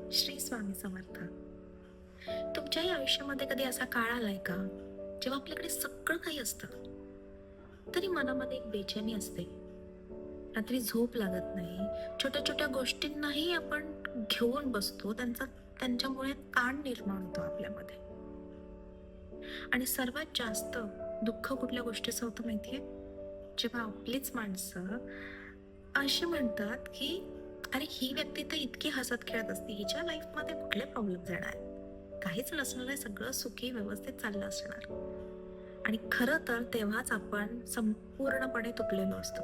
श्री स्वामी समर्थ. तुमच्याही आयुष्यामध्ये कधी असा काळ आलाय का जेव्हा आपल्याकडे सगळं काही असतं तरी मनामध्ये एक बेचैनी असते, रात्री झोप लागत नाही, छोट्या छोट्या गोष्टींनाही आपण घेऊन बसतो, त्यांच्यामुळे ताण निर्माण होतो आपल्यामध्ये. आणि सर्वात जास्त दुःख कुठल्या गोष्टीचं होतं माहितीये? जेव्हा आपलीच माणसं अशी म्हणतात की अरे ही व्यक्ती तर इतकी हसत खेळत असते, हिच्या लाईफमध्ये कुठले प्रॉब्लेम येणार, काहीच नसणार आहे, सगळं सुखी व्यवस्थित चाललं असणार. आणि खरं तर तेव्हाच आपण संपूर्णपणे तुटलेलो असतो.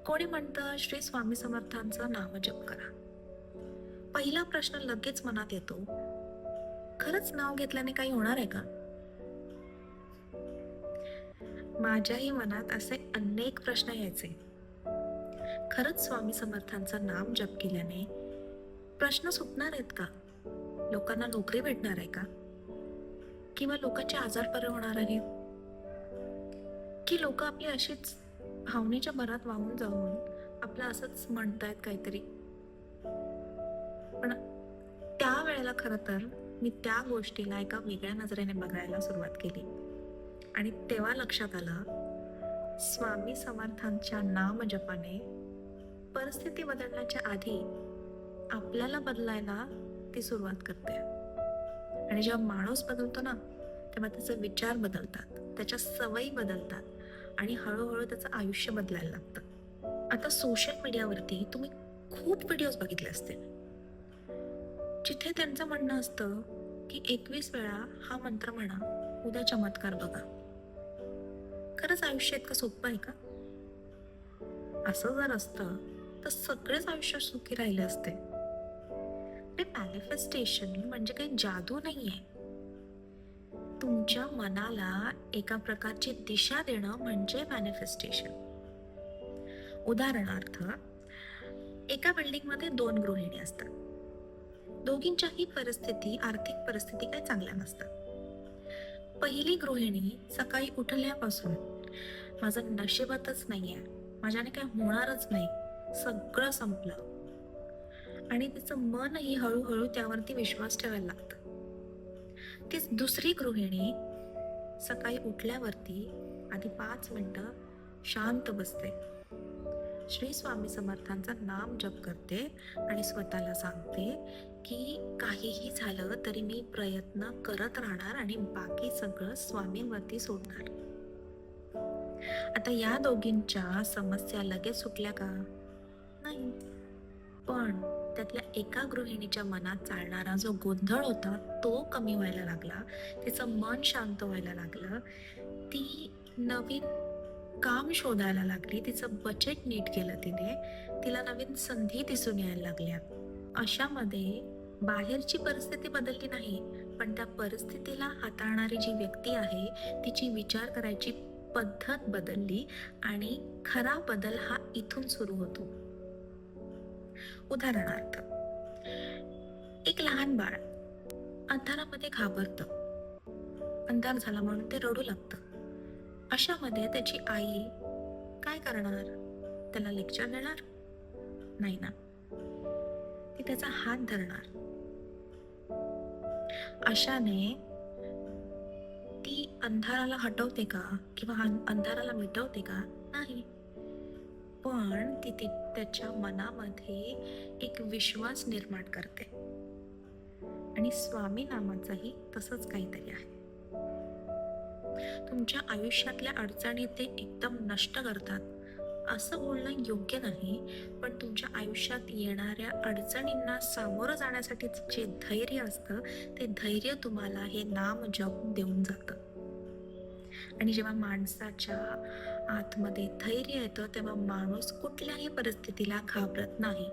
कोणी म्हणतं श्री स्वामी समर्थांचं नामजप करा. पहिला प्रश्न लगेच मनात येतो, खरंच नाव घेतल्याने काही होणार आहे का? माझ्याही मनात असे अनेक प्रश्न यायचे. खरंच स्वामी समर्थांचं नाम जप केल्याने प्रश्न सुटणार आहेत का? लोकांना नोकरी भेटणार आहे का? किंवा लोकांचे आजार बरे होणार आहेत? की लोक आपली अशीच भावनेच्या भरात वाहून जाऊन आपलं असंच म्हणतायत काहीतरी? पण त्यावेळेला खरं तर मी त्या गोष्टीला एका वेगळ्या नजरेने बघायला सुरुवात केली. आणि तेव्हा लक्षात आलं, स्वामी समर्थांच्या नामजपाने परिस्थिती बदलण्याच्या आधी आपल्याला बदलायला ती सुरुवात करते. आणि जेव्हा माणूस बदलतो ना, तेव्हा त्याचे विचार बदलतात, त्याच्या सवयी बदलतात आणि हळूहळू त्याचं आयुष्य बदलायला लागतं. आता सोशल मीडियावरती तुम्ही खूप व्हिडिओज बघितले असतील जिथे त्यांचं म्हणणं असतं की 21 वेळा हा मंत्र म्हणा, उद्या चमत्कार बघा. खरंच आयुष्य इतकं सोपं आहे का? असं जर असतं तर सगळेच आयुष्य सुखी राहिले असते. मॅनिफेस्टेशन म्हणजे काही जादू नाहीये. तुमच्या मनाला एका प्रकारची दिशा देणं म्हणजे मॅनिफेस्टेशन. उदाहरणार्थ, एका बिल्डिंगमध्ये 2 गृहिणी असतात. दोघींच्याही आर्थिक परिस्थिती काही चांगल्या नसतात. पहिली गृहिणी सकाळी उठल्यापासून माझं नशिबातच नाहीये, माझ्याने काही होणारच नाही, सगळं संपलं, आणि तिचं मनही हळूहळू त्यावरती विश्वास ठेवायला लागतं. तीच दुसरी गृहिणी सकाळी उठल्यावरती आधी 5 मिनिटं शांत बसते, श्री स्वामी समर्थांचं नाम जप करते आणि स्वतःला सांगते की काहीही झालं तरी मी प्रयत्न करत राहणार आणि बाकी सगळं स्वामींवरती सोडणार. आता या दोघींच्या समस्या लगेच सुटल्या का? नाही. पण त्यातल्या एका गृहिणीच्या मनात चालणारा जो गोंधळ होता तो कमी व्हायला लागला, तिचं मन शांत व्हायला लागलं, ती नवीन काम शोधायला लागली, तिचं बजेट नीट केलं तिने, तिला नवीन संधी दिसून यायला लागल्या. अशामध्ये बाहेरची परिस्थिती बदलली नाही, पण त्या परिस्थितीला हाताळणारी जी व्यक्ती आहे तिची विचार करायची पद्धत बदलली आणि खरा बदल हा इथून सुरू होतो. उदाहरणार्थ, एक लहान बाळ अंधारामध्ये घाबरतं, अंधार झाला म्हणून ते रडू लागतं. अशामध्ये त्याची आई काय करणार? त्याला लेक्चर देणार? नाही ना, ती त्याचा हात धरणार. अशाने ती अंधाराला हटवते का किंवा अंधाराला मिटवते का? नाही. पण ती त्याच्या मनामध्ये एक विश्वास निर्माण करते. आणि स्वामी नामाचंही तसंच काहीतरी आहे. तुमच्या आयुष्यातल्या अडचणी ते एकदम नष्ट करतात असं बोलणं योग्य नाही, पण तुमच्या आयुष्यात येणाऱ्या अडचणींना सामोरं जाण्यासाठी जे धैर्य असतं ते धैर्य तुम्हाला हे नाम जप देऊन जातं. आणि जेव्हा माणसाच्या आतमध्ये धैर्य येतं तेव्हा माणूस कुठल्याही परिस्थितीला घाबरत नाही.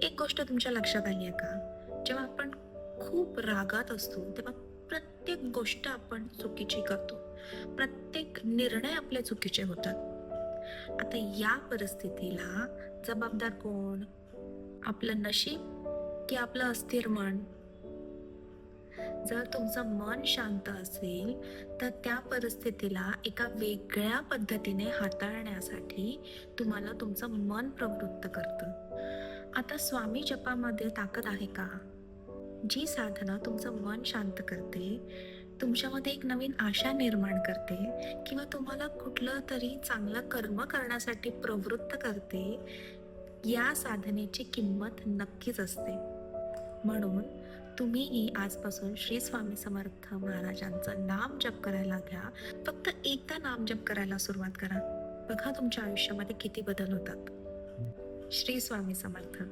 एक गोष्ट तुमच्या लक्षात आली आहे का? जेव्हा आपण खूप रागात असतो तेव्हा प्रत्येक गोष्ट आपण चुकीची करतो, प्रत्येक निर्णय आपले चुकीचे होतात. आता या परिस्थितीला जबाबदार कोण? आपलं नशीब की आपलं अस्थिर मन? जर तुमचं मन शांत असेल तर त्या परिस्थितीला एका वेगळ्या पद्धतीने हाताळण्यासाठी तुम्हाला तुमचं मन प्रवृत्त करतं. आता स्वामी जपामध्ये ताकद आहे का? जी साधना तुमचं मन शांत करते, तुमच्यामध्ये एक नवीन आशा निर्माण करते किंवा तुम्हाला कुठलं तरी चांगलं कर्म करण्यासाठी प्रवृत्त करते, या साधनेची किंमत नक्कीच असते. म्हणून तुम्हीही आजपासून श्री स्वामी समर्थ महाराजांचं नाम जप करायला घ्या. फक्त एकदा नाम जप करायला सुरुवात करा. बघा तुमच्या आयुष्यामध्ये किती बदल होतात. श्री स्वामी समर्थ.